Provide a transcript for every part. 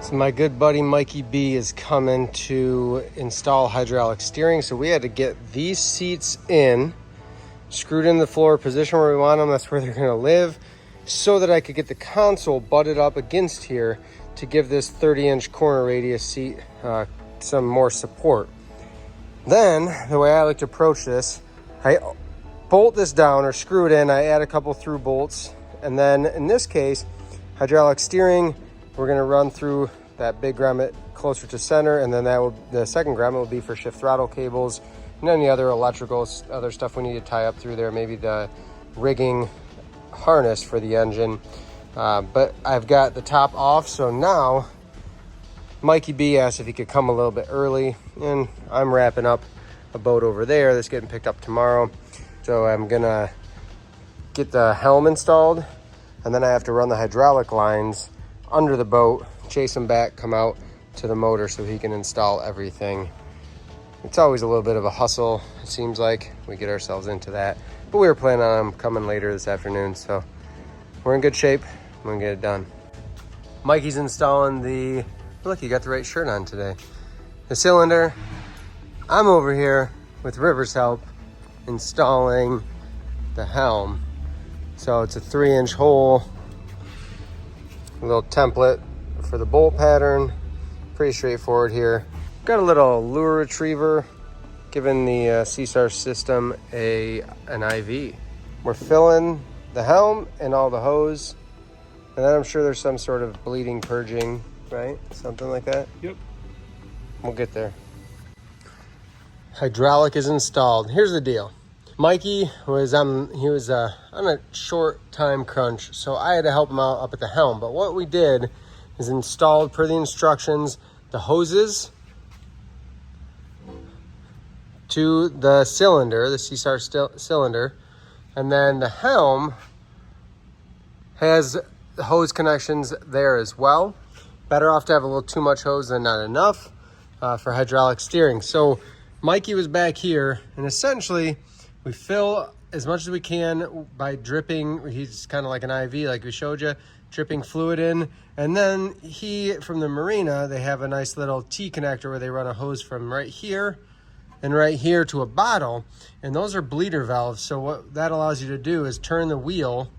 So my good buddy Mikey B is coming to install hydraulic steering. So we had to get these seats in, screwed in the floor position where we want them. That's where they're gonna live, so that I could get the console butted up against here to give this 30-inch corner radius seat some more support. Then, the way I like to approach this, I bolt this down or screw it in. I add a couple through bolts. And then in this case, hydraulic steering, we're gonna run through that big grommet closer to center, and then the second grommet will be for shift throttle cables and any other electrical, other stuff we need to tie up through there, maybe the rigging harness for the engine. But I've got the top off, so now Mikey B asked if he could come a little bit early, and I'm wrapping up a boat over there that's getting picked up tomorrow. So I'm gonna get the helm installed, and then I have to run the hydraulic lines under the boat, chase them back, come out to the motor so he can install everything. It's always a little bit of a hustle, it seems like. We get ourselves into that. But we were planning on him coming later this afternoon, so we're in good shape. I'm gonna get it done. Mikey's installing the, look, you got the right shirt on today, the cylinder. I'm over here with River's help installing the helm. So it's a 3-inch hole, a little template for the bolt pattern. Pretty straightforward here. Got a little lure retriever, giving the CSAR system an IV. We're filling the helm and all the hose, and then I'm sure there's some sort of bleeding purging, right? Something like that. Yep. We'll get there. Hydraulic is installed. Here's the deal. Mikey was on a short time crunch, so I had to help him out up at the helm. But what we did is installed, per the instructions, the hoses to the cylinder, the CSAR cylinder, and then the helm has the hose connections there as well. Better off to have a little too much hose than not enough for hydraulic steering. So Mikey was back here, and essentially we fill as much as we can by dripping. He's kind of like an IV, like we showed you, dripping fluid in. And then from the marina, they have a nice little T connector where they run a hose from right here and right here to a bottle. And those are bleeder valves. So what that allows you to do is turn the wheel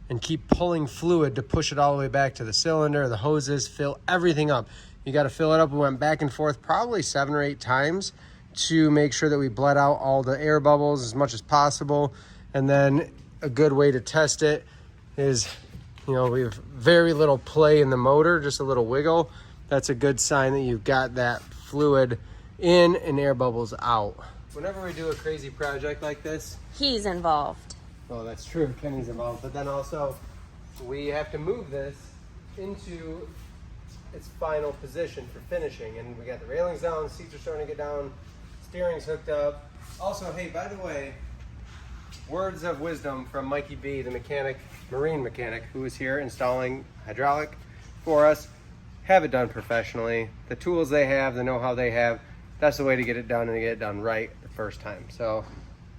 and keep pulling fluid to push it all the way back to the cylinder, the hoses, fill everything up. You got to fill it up. We went back and forth probably 7 or 8 times to make sure that we bled out all the air bubbles as much as possible. And then a good way to test it is, we have very little play in the motor, just a little wiggle. That's a good sign that you've got that fluid in and air bubbles out. Whenever we do a crazy project like this, he's involved. Oh, that's true, Kenny's involved. But then also, we have to move this into its final position for finishing. And we got the railings down, seats are starting to get down, steering's hooked up. Also, hey, by the way, words of wisdom from Mikey B, the mechanic, marine mechanic, who is here installing hydraulic for us. Have it done professionally. The tools they have, the know-how they have, that's the way to get it done and to get it done right the first time. So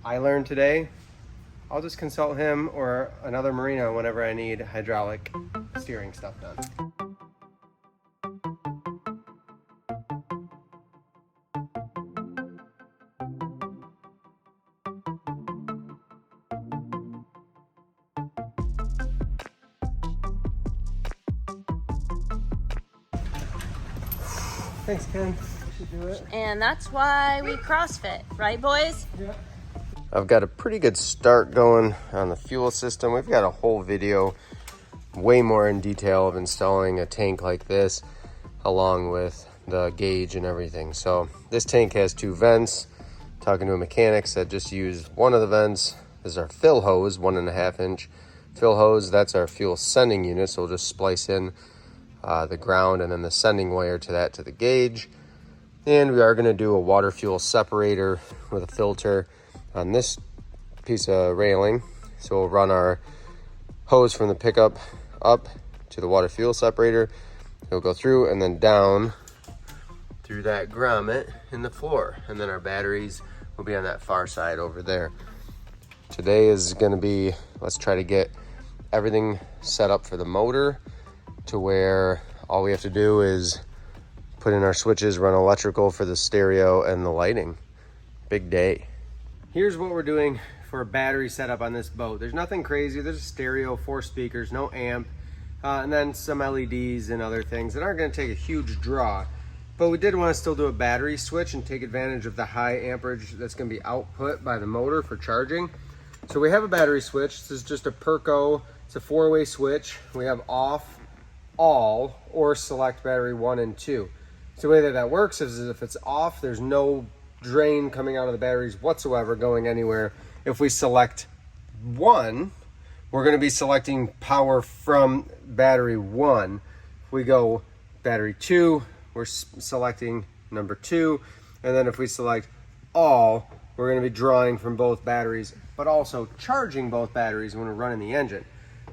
I learned today, I'll just consult him or another marina whenever I need hydraulic steering stuff done. Thanks, Ken. Should do it. And that's why we CrossFit, right, boys? Yeah. I've got a pretty good start going on the fuel system. We've got a whole video way more in detail of installing a tank like this, along with the gauge and everything. So this tank has 2 vents. Talking to a mechanic, said just use one of the vents. This is our fill hose, 1.5 inch fill hose. That's our fuel sending unit. So we'll just splice in the ground and then the sending wire to that to the gauge. And we are going to do a water fuel separator with a filter on this piece of railing. So we'll run our hose from the pickup up to the water fuel separator. It'll go through and then down through that grommet in the floor. And then our batteries will be on that far side over there. Today is going to be, let's try to get everything set up for the motor to where all we have to do is put in our switches, run electrical for the stereo and the lighting. Big day. Here's what we're doing for a battery setup on this boat. There's nothing crazy. There's a stereo, 4 speakers, no amp, and then some LEDs and other things that aren't going to take a huge draw. But we did want to still do a battery switch and take advantage of the high amperage that's going to be output by the motor for charging. So we have a battery switch. This is just a Perco. It's a 4-way switch. We have off, all, or select battery 1 and 2. So the way that works is if it's off, there's no drain coming out of the batteries whatsoever going anywhere. If we select 1, we're going to be selecting power from battery 1. If we go battery 2, we're selecting number 2, and then if we select all, we're going to be drawing from both batteries, but also charging both batteries when we're running the engine.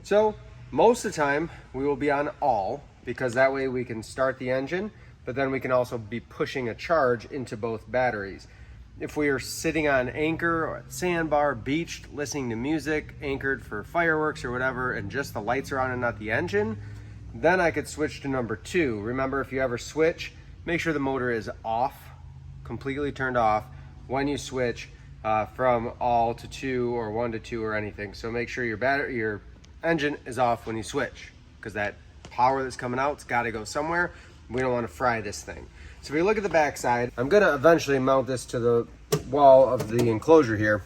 So most of the time we will be on all, because that way we can start the engine, but then we can also be pushing a charge into both batteries. If we are sitting on anchor or at sandbar, beached, listening to music, anchored for fireworks or whatever, and just the lights are on and not the engine, then I could switch to number 2. Remember, if you ever switch, make sure the motor is off, completely turned off, when you switch from all to 2 or 1 to 2 or anything. So make sure your engine is off when you switch, because that power that's coming out, it's got to go somewhere. We don't want to fry this thing. So if we look at the back side, I'm going to eventually mount this to the wall of the enclosure here,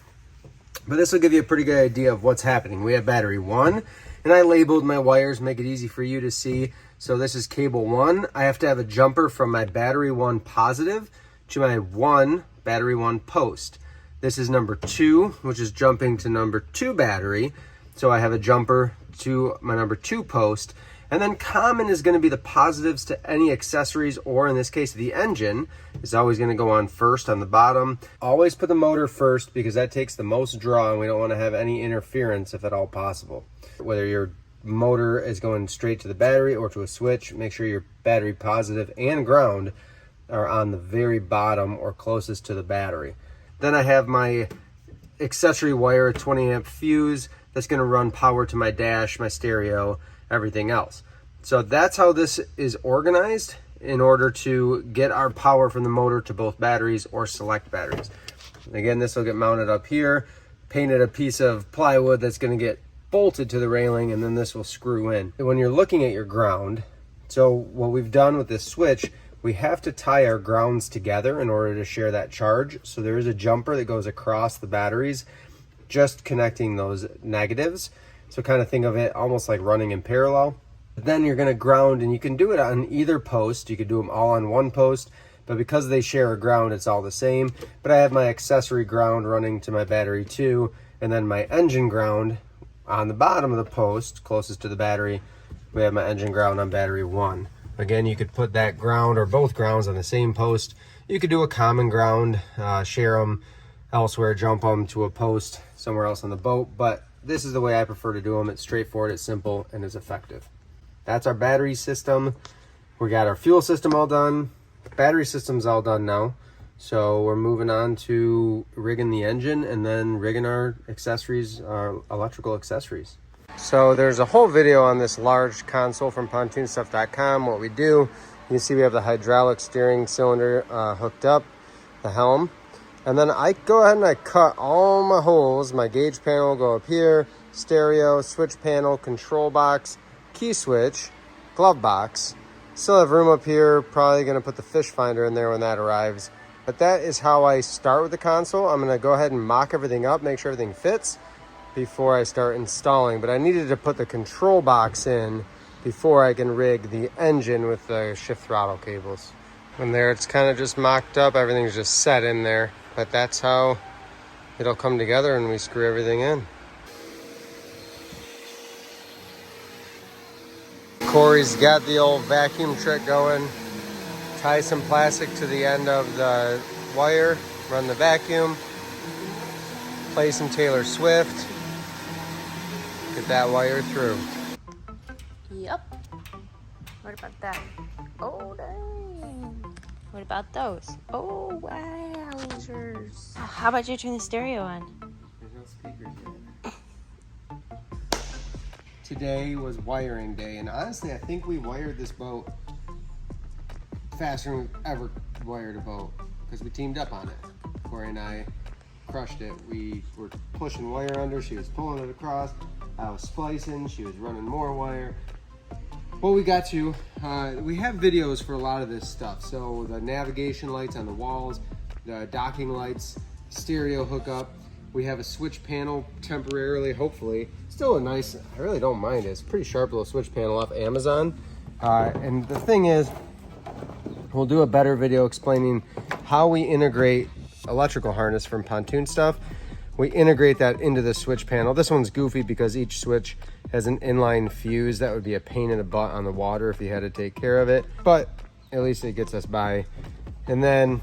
but this will give you a pretty good idea of what's happening. We have battery 1. And I labeled my wires, make it easy for you to see. So this is cable 1. I have to have a jumper from my battery 1 positive to my battery 1 post. This is number 2, which is jumping to number 2 battery. So I have a jumper to my number 2 post. And then common is going to be the positives to any accessories, or in this case, the engine is always going to go on first on the bottom. Always put the motor first, because that takes the most draw and we don't want to have any interference if at all possible. Whether your motor is going straight to the battery or to a switch, make sure your battery positive and ground are on the very bottom or closest to the battery. Then I have my accessory wire, a 20 amp fuse, that's going to run power to my dash, my stereo, everything else. So that's how this is organized in order to get our power from the motor to both batteries or select batteries. Again, this will get mounted up here, painted a piece of plywood that's going to get bolted to the railing, and then this will screw in. When you're looking at your ground, so what we've done with this switch, we have to tie our grounds together in order to share that charge. So there is a jumper that goes across the batteries, just connecting those negatives. So kind of think of it almost like running in parallel. Then you're going to ground, and you can do it on either post. You could do them all on one post, but because they share a ground, it's all the same. But I have my accessory ground running to my battery 2, and then my engine ground on the bottom of the post closest to the battery. We have my engine ground on battery 1. Again, you could put that ground or both grounds on the same post. You could do a common ground, share them elsewhere, jump them to a post somewhere else on the boat, but this is the way I prefer to do them. It's straightforward, it's simple, and it's effective. That's our battery system. We got our fuel system all done. Battery system's all done now. So we're moving on to rigging the engine and then rigging our accessories, our electrical accessories. So there's a whole video on this large console from PontoonStuff.com. What we do, you can see we have the hydraulic steering cylinder hooked up, the helm. And then I go ahead and I cut all my holes. My gauge panel will go up here, stereo, switch panel, control box, key switch, glove box. Still have room up here, probably gonna put the fish finder in there when that arrives. But that is how I start with the console. I'm gonna go ahead and mock everything up, make sure everything fits before I start installing. But I needed to put the control box in before I can rig the engine with the shift throttle cables. When there, it's kind of just mocked up, everything's just set in there. But that's how it'll come together and we screw everything in. Corey's got the old vacuum trick going. Tie some plastic to the end of the wire, run the vacuum, play some Taylor Swift, get that wire through. Yep. What about that? Oh, dang. What about those? Oh, wowzers. How about you turn the stereo on? There's no speakers yet. today was wiring day, and honestly, I think we wired this boat faster than we've ever wired a boat because we teamed up on it. Corey and I crushed it. We were pushing wire under, she was pulling it across, I was splicing, she was running more wire. Well, we got to, we have videos for a lot of this stuff. So the navigation lights on the walls, the docking lights, stereo hookup. We have a switch panel temporarily, hopefully. Still a nice, I really don't mind it. It's a pretty sharp little switch panel off Amazon. And the thing is, we'll do a better video explaining how we integrate electrical harness from PontoonStuff. We integrate that into the switch panel. This one's goofy because each switch has an inline fuse. That would be a pain in the butt on the water if you had to take care of it, but at least it gets us by. And then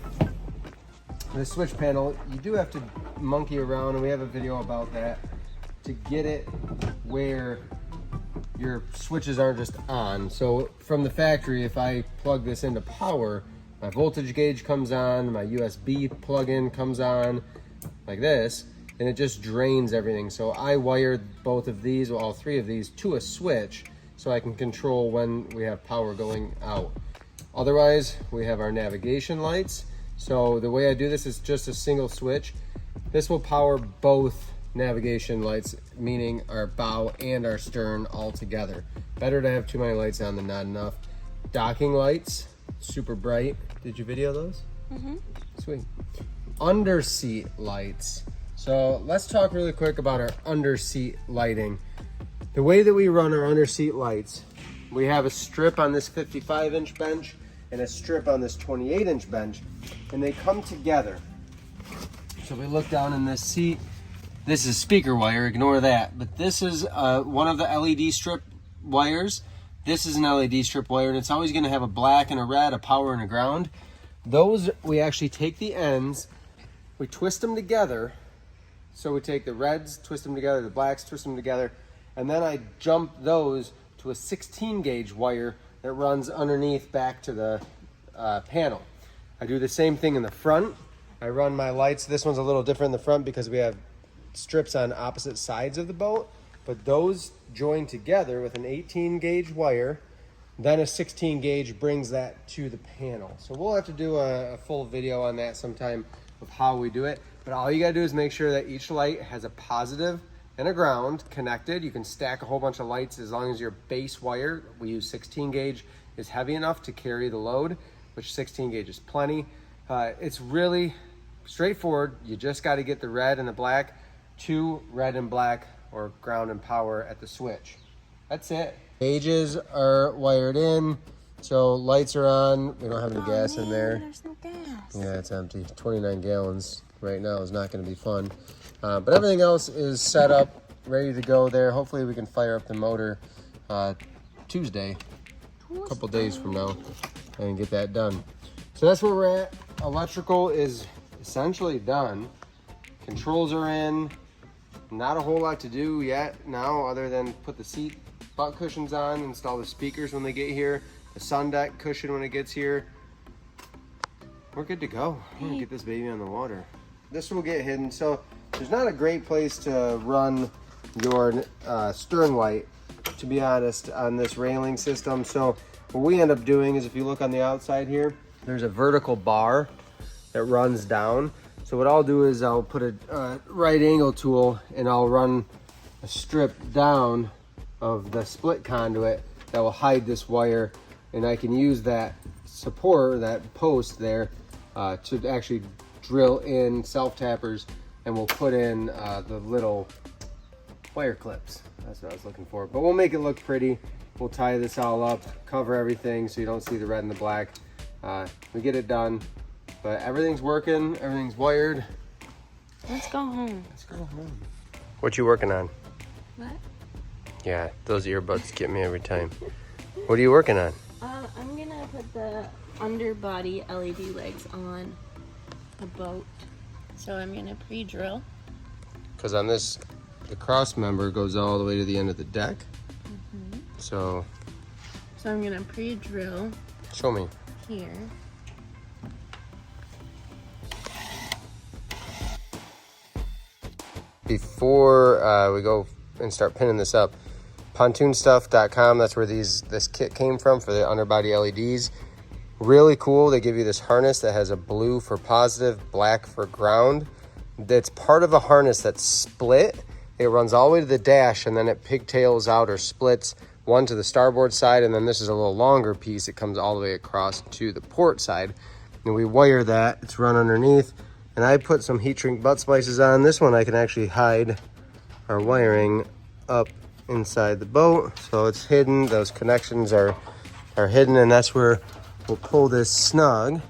the switch panel, you do have to monkey around, and we have a video about that, to get it where your switches aren't just on. So from the factory, if I plug this into power, my voltage gauge comes on, my USB plug-in comes on like this, and it just drains everything. So I wired both of these, well, all three of these, to a switch so I can control when we have power going out. Otherwise, we have our navigation lights. So the way I do this is just a single switch. This will power both navigation lights, meaning our bow and our stern all together. Better to have too many lights on than not enough. Docking lights, super bright. Did you video those? Mm-hmm. Sweet. Underseat lights. So let's talk really quick about our underseat lighting. The way that we run our underseat lights, we have a strip on this 55-inch bench and a strip on this 28-inch bench, and they come together. So we look down in this seat. This is speaker wire, ignore that. But this is one of the LED strip wires. This is an LED strip wire, and it's always gonna have a black and a red, a power and a ground. Those, we actually take the ends, we twist them together. So we take the reds, twist them together, the blacks, twist them together, and then I jump those to a 16 gauge wire that runs underneath back to the panel. I do the same thing in the front. I run my lights. This one's a little different in the front because we have strips on opposite sides of the boat, but those join together with an 18 gauge wire, then a 16 gauge brings that to the panel. So we'll have to do a full video on that sometime of how we do it. But all you gotta do is make sure that each light has a positive and a ground connected. You can stack a whole bunch of lights as long as your base wire, we use 16 gauge, is heavy enough to carry the load, which 16 gauge is plenty. It's really straightforward. You just gotta get the red and the black to red and black or ground and power at the switch. That's it. Gauges are wired in, so lights are on. We don't have any gas in there. There's no gas. Yeah, it's empty. 29 gallons right now is not going to be fun. But everything else is set up, ready to go there. Hopefully we can fire up the motor Tuesday, a couple days from now, and get that done. So that's where we're at. Electrical is essentially done. Controls are in. Not a whole lot to do yet now other than put the seat butt cushions on, install the speakers when they get here, the sun deck cushion when it gets here. We're good to go. We're gonna get this baby on the water. This will get hidden. So there's not a great place to run your stern light, to be honest, on this railing system. So what we end up doing is, if you look on the outside here, there's a vertical bar that runs down. So what I'll do is I'll put a right angle tool and I'll run a strip down of the split conduit that will hide this wire, and I can use that support, that post there, to actually drill in self-tappers, and we'll put in the little wire clips. That's what I was looking for. But we'll make it look pretty. We'll tie this all up, cover everything so you don't see the red and the black. We get it done, but everything's working, everything's wired. Let's go home. Let's go home. What you working on? What? Yeah, those earbuds get me every time. What are you working on? I'm gonna put the underbody LED legs on the boat. So I'm gonna pre-drill. Because on this, the cross member goes all the way to the end of the deck. Mm-hmm. So I'm gonna pre-drill. Show me. Here. Before we go and start pinning this up, PontoonStuff.com. That's where this kit came from for the underbody LEDs. Really cool. They give you this harness that has a blue for positive, black for ground. That's part of a harness that's split. It runs all the way to the dash, and then it pigtails out or splits one to the starboard side, and then this is a little longer piece. It comes all the way across to the port side. And we wire that. It's run underneath. And I put some heat shrink butt splices on. This one I can actually hide our wiring up inside the boat. So it's hidden. Those connections are hidden, and that's where we'll pull this snug.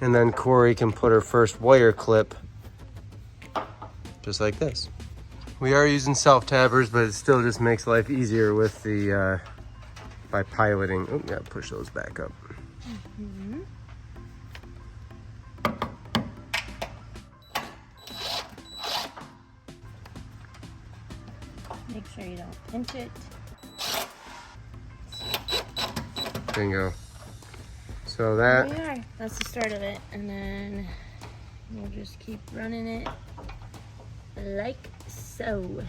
And then Corey can put her first wire clip just like this. We are using self-tabbers, but it still just makes life easier with the, by piloting. Oh, gotta push those back up. Mm-hmm. Make sure you don't pinch it. Bingo. So that... There we are. That's the start of it. And then we'll just keep running it like so.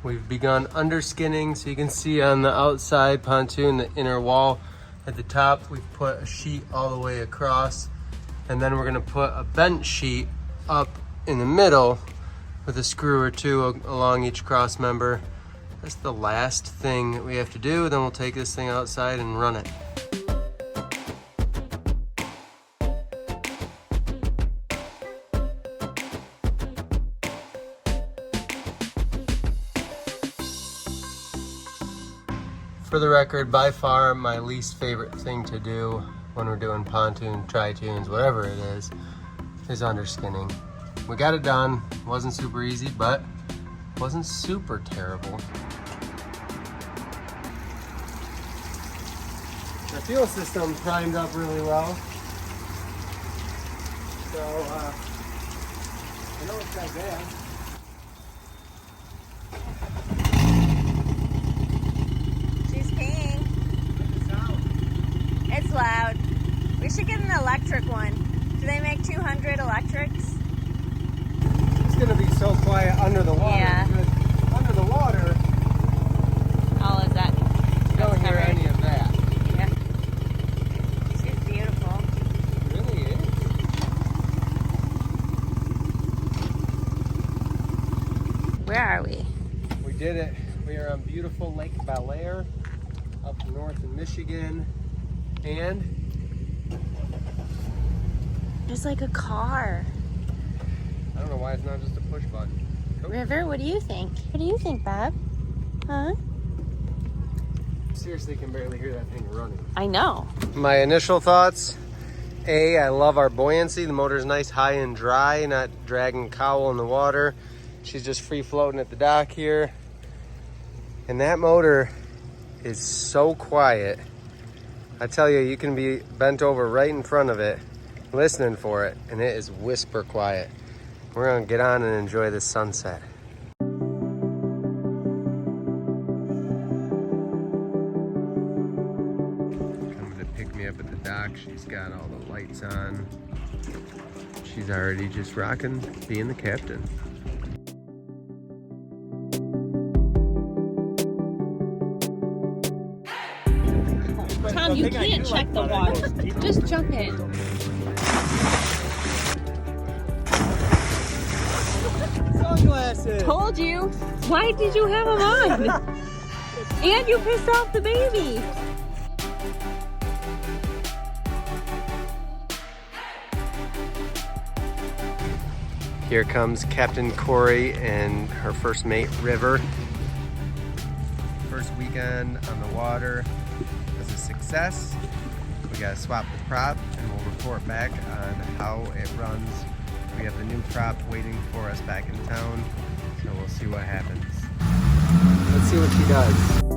We've begun underskinning, so you can see on the outside pontoon, the inner wall at the top, we've put a sheet all the way across, and then we're gonna put a bent sheet up in the middle with a screw or two along each cross member. That's the last thing that we have to do. Then we'll take this thing outside and run it. For the record, by far my least favorite thing to do when we're doing pontoon, tritoons, whatever it is underskinning. We got it done. Wasn't super easy, but wasn't super terrible. The fuel system primed up really well. So, I know it's not bad. It's loud. We should get an electric one. Do they make 200 electrics? It's gonna be so quiet under the water. Yeah. Because under the water, All of that. you don't hear any of that. Yeah. She's beautiful. It really is. Where are we? We did it. We are on beautiful Lake Belair up north in Michigan. And Just like a car. I don't know why it's not just a push button. Cool. River, what do you think? What do you think, Bob? Huh? Seriously, can barely hear that thing running. I know. My initial thoughts, I love our buoyancy. The motor's nice, high and dry, not dragging cowl in the water. She's just free floating at the dock here. And that motor is so quiet. I tell you, you can be bent over right in front of it, listening for it, and it is whisper quiet. We're gonna get on and enjoy this sunset. Coming to pick me up at the dock. She's got all the lights on. She's already just rocking, being the captain. Tom, you can't check the water. Just jump in. Sunglasses! Told you. Why did you have them on? And you pissed off the baby. Here comes Captain Corey and her first mate, River. First weekend on the water was a success. We gotta swap the prop and we'll report back on how it runs. We have the new prop waiting for us back in town, so we'll see what happens. Let's see what she does.